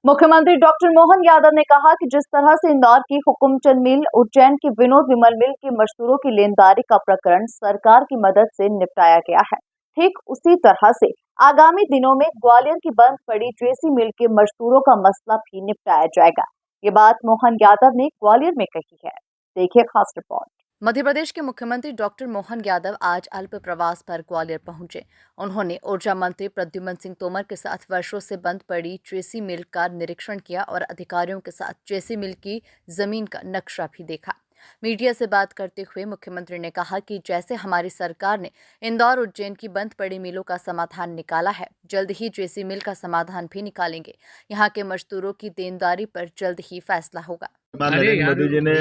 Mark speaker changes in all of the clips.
Speaker 1: मुख्यमंत्री डॉक्टर मोहन यादव ने कहा कि जिस तरह से इंदौर की हुकुमचंद मिल, उज्जैन की विनोद विमल मिल की मजदूरों की लेनदारी का प्रकरण सरकार की मदद से निपटाया गया है, ठीक उसी तरह से आगामी दिनों में ग्वालियर की बंद पड़ी जेसी मिल के मजदूरों का मसला भी निपटाया जाएगा। ये बात मोहन यादव ने ग्वालियर में कही है। देखिए खास रिपोर्ट। मध्य प्रदेश के मुख्यमंत्री डॉक्टर मोहन यादव आज अल्प प्रवास पर ग्वालियर पहुंचे। उन्होंने ऊर्जा मंत्री प्रद्युम्न सिंह तोमर के साथ वर्षों से बंद पड़ी जेसी मिल का निरीक्षण किया और अधिकारियों के साथ जेसी मिल की जमीन का नक्शा भी देखा। मीडिया से बात करते हुए मुख्यमंत्री ने कहा कि जैसे हमारी सरकार ने इंदौर उज्जैन की बंद पड़ी मिलों का समाधान निकाला है, जल्द ही जेसी मिल का समाधान भी निकालेंगे। यहाँ के मजदूरों की देनदारी पर जल्द ही फैसला होगा।
Speaker 2: नरेंद्र मोदी जी ने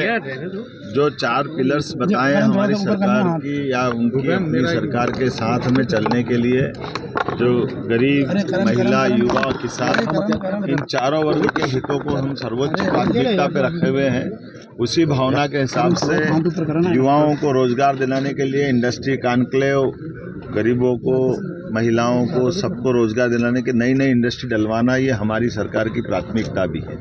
Speaker 2: जो 4 पिलर्स बताए हमारी सरकार की या उनकी अपनी सरकार के साथ में चलने के लिए, जो गरीब, महिला, युवा, किसान, इन चारों वर्ग के हितों को हम सर्वोच्च प्राथमिकता पे रखे हुए हैं। उसी भावना के हिसाब से युवाओं को रोजगार दिलाने के लिए इंडस्ट्री कॉन्क्लेव, गरीबों को, महिलाओं को, सबको रोजगार दिलाने की नई नई इंडस्ट्री डलवाना, ये हमारी सरकार की प्राथमिकता भी है।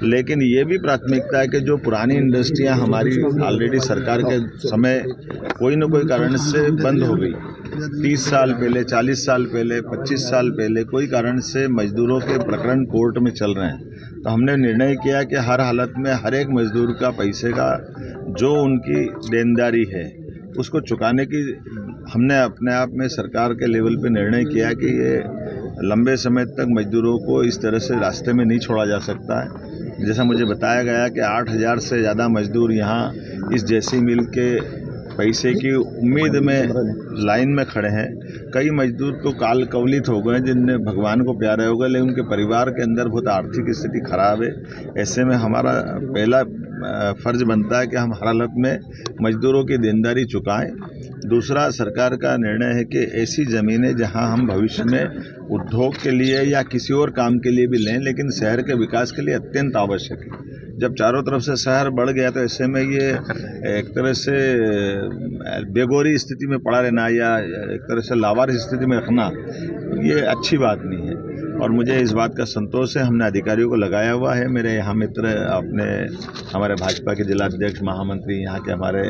Speaker 2: लेकिन ये भी प्राथमिकता है कि जो पुरानी इंडस्ट्रियां हमारी ऑलरेडी सरकार के समय कोई न कोई कारण से बंद हो गई, 30 साल पहले, 40 साल पहले, 25 साल पहले कोई कारण से मजदूरों के प्रकरण कोर्ट में चल रहे हैं, तो हमने निर्णय किया कि हर हालत में हर एक मजदूर का पैसे का जो उनकी देनदारी है उसको चुकाने की हमने अपने आप में सरकार के लेवल पे निर्णय किया कि ये लंबे समय तक मजदूरों को इस तरह से रास्ते में नहीं छोड़ा जा सकता है। जैसा मुझे बताया गया कि 8,000 से ज़्यादा मजदूर यहाँ इस जेसी मिल के पैसे की उम्मीद में लाइन में खड़े हैं। कई मजदूर तो काल कवलित हो गए जिनने भगवान को प्यारे हो गए, लेकिन उनके परिवार के अंदर बहुत आर्थिक स्थिति खराब है। ऐसे में हमारा पहला फर्ज बनता है कि हम हर हालत में मजदूरों की देनदारी चुकाएं। दूसरा, सरकार का निर्णय है कि ऐसी ज़मीनें जहां हम भविष्य में उद्योग के लिए या किसी और काम के लिए भी लें, लेकिन शहर के विकास के लिए अत्यंत आवश्यक है। जब चारों तरफ से शहर बढ़ गया तो ऐसे में ये एक तरह से बेगोरी स्थिति में पड़ा रहना या एक तरह से लावारिस स्थिति में रखना, ये अच्छी बात नहीं है। और मुझे इस बात का संतोष है, हमने अधिकारियों को लगाया हुआ है। मेरे यहाँ मित्र अपने हमारे भाजपा के जिलाध्यक्ष, महामंत्री, यहाँ के हमारे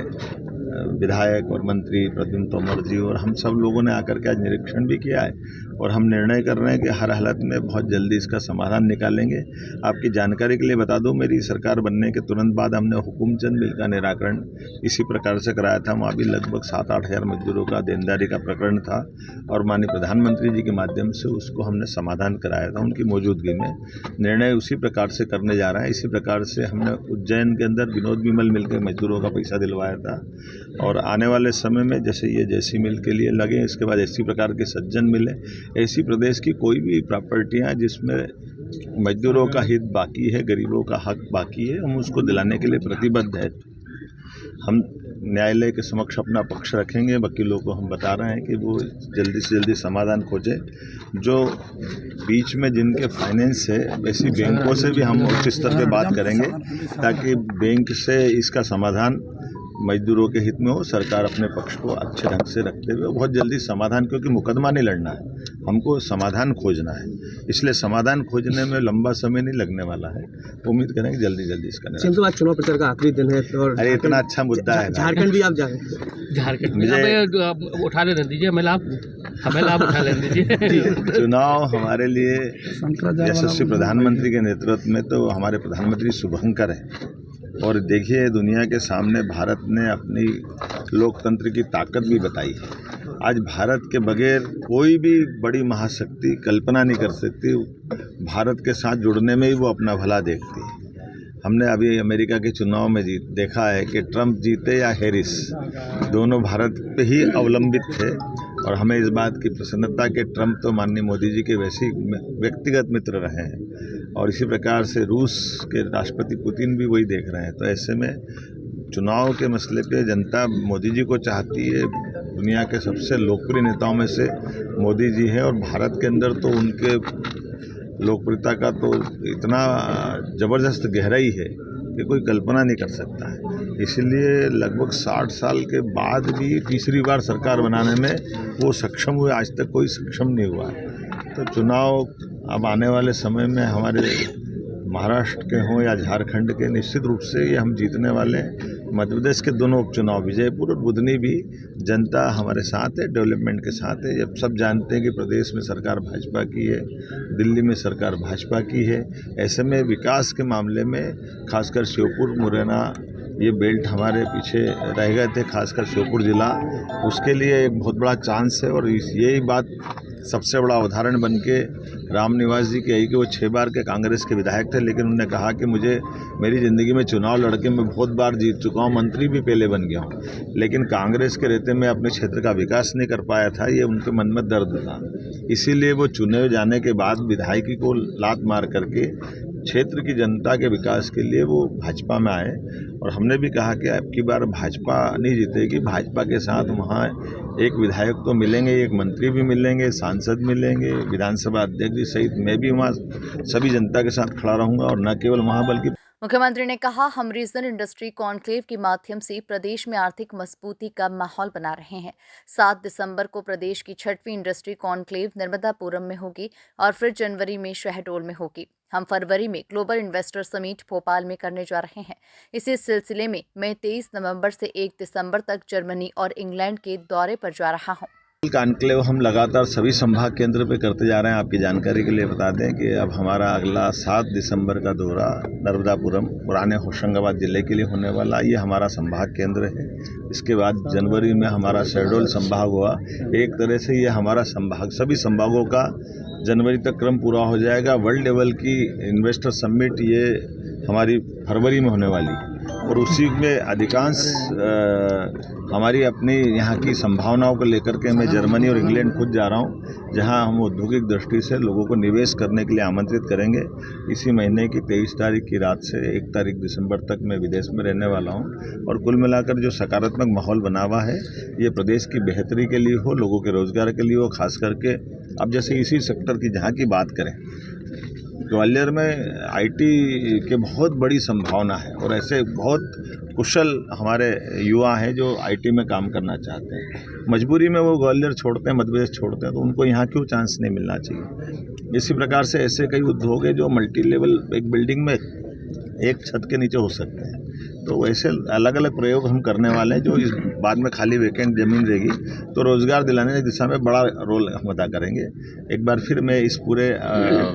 Speaker 2: विधायक और मंत्री प्रद्युम्न तोमर जी और हम सब लोगों ने आकर के आज निरीक्षण भी किया है और हम निर्णय कर रहे हैं कि हर हालत में बहुत जल्दी इसका समाधान निकालेंगे। आपकी जानकारी के लिए बता दूं, मेरी सरकार बनने के तुरंत बाद हमने हुकुमचंद मिल का निराकरण इसी प्रकार से कराया था। वहाँ भी लगभग 7-8 हज़ार मजदूरों का देनदारी का प्रकरण था और माननीय प्रधानमंत्री जी के माध्यम से उसको हमने समाधान कराया था उनकी मौजूदगी में। निर्णय उसी प्रकार से करने जा रहे हैं। इसी प्रकार से हमने उज्जैन के अंदर विनोद विमल मिल के मजदूरों का पैसा दिलवाया था और आने वाले समय में जैसे ये जेसी मिल के लिए लगे, इसके बाद इसी प्रकार के सज्जन मिले, ऐसी प्रदेश की कोई भी प्रॉपर्टियां जिसमें मजदूरों का हित बाकी है, गरीबों का हक बाकी है, हम उसको दिलाने के लिए प्रतिबद्ध है। हम न्यायालय के समक्ष अपना पक्ष रखेंगे। वकीलों को हम बता रहे हैं कि वो जल्दी से जल्दी समाधान खोजें। जो बीच में जिनके फाइनेंस है, वैसी बैंकों से भी हम उच्च स्तर पर बात करेंगे ताकि बैंक से इसका समाधान मजदूरों के हित में हो। सरकार अपने पक्ष को अच्छे ढंग से रखते हुए बहुत जल्दी समाधान, क्योंकि मुकदमा नहीं लड़ना है, हमको समाधान खोजना है, इसलिए समाधान खोजने में लंबा समय नहीं लगने वाला है। उम्मीद करेंगे जल्दी जल्दी इसका।
Speaker 3: आज चुनाव प्रचार का आखिरी दिन है और
Speaker 2: अरे इतना अच्छा मुद्दा है।
Speaker 3: झारखंड भी आप जाए,
Speaker 4: झारखंड मुझे उठा लेने दीजिए, हमें लाभ उठा लेने दीजिए।
Speaker 2: चुनाव हमारे लिए यशस्वी प्रधानमंत्री के नेतृत्व में तो हमारे प्रधानमंत्री शुभंकर है और देखिए दुनिया के सामने भारत ने अपनी लोकतंत्र की ताकत भी बताई है। आज भारत के बगैर कोई भी बड़ी महाशक्ति कल्पना नहीं कर सकती। भारत के साथ जुड़ने में ही वो अपना भला देखती है। हमने अभी अमेरिका के चुनाव में देखा है कि ट्रंप जीते या हैरिस, दोनों भारत पे ही अवलंबित थे और हमें इस बात की प्रसन्नता कि ट्रंप तो माननीय मोदी जी के वैसे ही व्यक्तिगत मित्र रहे हैं और इसी प्रकार से रूस के राष्ट्रपति पुतिन भी वही देख रहे हैं। तो ऐसे में चुनाव के मसले पे जनता मोदी जी को चाहती है। दुनिया के सबसे लोकप्रिय नेताओं में से मोदी जी हैं और भारत के अंदर तो उनके लोकप्रियता का तो इतना ज़बरदस्त गहराई है कि कोई कल्पना नहीं कर सकता है। इसलिए लगभग 60 साल के बाद भी तीसरी बार सरकार बनाने में वो सक्षम हुए, आज तक कोई सक्षम नहीं हुआ। तो चुनाव अब आने वाले समय में हमारे महाराष्ट्र के हों या झारखंड के, निश्चित रूप से ये हम जीतने वाले हैं। मध्य प्रदेश के दोनों उपचुनाव विजयपुर और बुधनी भी जनता हमारे साथ है, डेवलपमेंट के साथ है। जब सब जानते हैं कि प्रदेश में सरकार भाजपा की है, दिल्ली में सरकार भाजपा की है, ऐसे में विकास के मामले में खासकर श्योपुर मुरैना ये बेल्ट हमारे पीछे रह गए थे, खासकर श्योपुर जिला, उसके लिए एक बहुत बड़ा चांस है। और यही बात सबसे बड़ा उदाहरण बन के राम निवास जी की आई कि वो 6 बार के कांग्रेस के विधायक थे, लेकिन उन्होंने कहा कि मुझे मेरी ज़िंदगी में चुनाव लड़के मैं बहुत बार जीत चुका हूँ, मंत्री भी पहले बन गया हूँ, लेकिन कांग्रेस के रहते मैं अपने क्षेत्र का विकास नहीं कर पाया था। ये उनके मन में दर्द था, इसीलिए वो चुने जाने के बाद विधायकी को लात मार करके क्षेत्र की जनता के विकास के लिए वो भाजपा में आए। और हमने भी कहा कि अब की बार भाजपा नहीं जीतेगी, भाजपा के साथ वहाँ एक विधायक तो मिलेंगे, एक मंत्री भी मिलेंगे, सांसद मिलेंगे, विधानसभा अध्यक्ष जी सहित मैं भी वहाँ सभी जनता के साथ खड़ा रहूँगा। और न केवल वहाँ बल्कि
Speaker 1: मुख्यमंत्री ने कहा, हम रीजनल इंडस्ट्री कॉन्क्लेव के माध्यम से प्रदेश में आर्थिक मजबूती का माहौल बना रहे हैं। 7 दिसंबर को प्रदेश की 6वीं इंडस्ट्री कॉन्क्लेव नर्मदापुरम में होगी और फिर जनवरी में शहडोल में होगी। हम फरवरी में ग्लोबल इन्वेस्टर समिट भोपाल में करने जा रहे हैं। इसी सिलसिले में मैं 23 नवंबर से 1 दिसंबर तक जर्मनी और इंग्लैंड के दौरे पर जा रहा हूं।
Speaker 2: कॉन्क्लेव हम लगातार सभी संभाग केंद्र पे करते जा रहे हैं। आपकी जानकारी के लिए बता दें कि अब हमारा अगला 7 दिसंबर का दौरा नर्मदापुरम पुराने होशंगाबाद जिले के लिए होने वाला, ये हमारा संभाग केंद्र है। इसके बाद जनवरी में हमारा शहडोल संभाग हुआ। एक तरह से ये हमारा संभाग, सभी संभागों का जनवरी तक क्रम पूरा हो जाएगा। वर्ल्ड लेवल की इन्वेस्टर समिट ये हमारी फरवरी में होने वाली, और उसी में अधिकांश हमारी अपनी यहाँ की संभावनाओं को लेकर के मैं जर्मनी और इंग्लैंड खुद जा रहा हूँ, जहाँ हम औद्योगिक दृष्टि से लोगों को निवेश करने के लिए आमंत्रित करेंगे। इसी महीने की 23 तारीख की रात से 1 तारीख दिसंबर तक मैं विदेश में रहने वाला हूँ। और कुल मिलाकर जो सकारात्मक माहौल बना हुआ है, ये प्रदेश की बेहतरी के लिए हो, लोगों के रोजगार के लिए हो। खास करके अब जैसे इसी सेक्टर की जहाँ की बात करें, ग्वालियर में आईटी के बहुत बड़ी संभावना है, और ऐसे बहुत कुशल हमारे युवा हैं जो आईटी में काम करना चाहते हैं। मजबूरी में वो ग्वालियर छोड़ते हैं, मध्य प्रदेश छोड़ते हैं, तो उनको यहाँ क्यों चांस नहीं मिलना चाहिए। इसी प्रकार से ऐसे कई उद्योग हैं जो मल्टी लेवल एक बिल्डिंग में एक छत के नीचे हो सकते हैं। तो वैसे अलग अलग प्रयोग हम करने वाले हैं, जो इस बाद में खाली वैकेंट ज़मीन रहेगी तो रोज़गार दिलाने की दिशा में बड़ा रोल हम अदा करेंगे। एक बार फिर मैं इस पूरे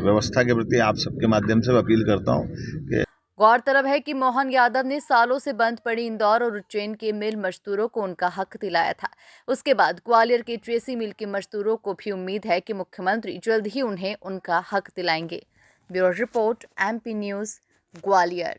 Speaker 2: व्यवस्था के प्रति आप सबके माध्यम से अपील करता हूँ कि
Speaker 1: गौरतलब है कि मोहन यादव ने सालों से बंद पड़ी इंदौर और उज्जैन के मिल मजदूरों को उनका हक दिलाया था। उसके बाद ग्वालियर के ट्रेसी मिल के मजदूरों को भी उम्मीद है कि मुख्यमंत्री जल्द ही उन्हें उनका हक दिलाएंगे। Bureau report, MP news, Gwalior.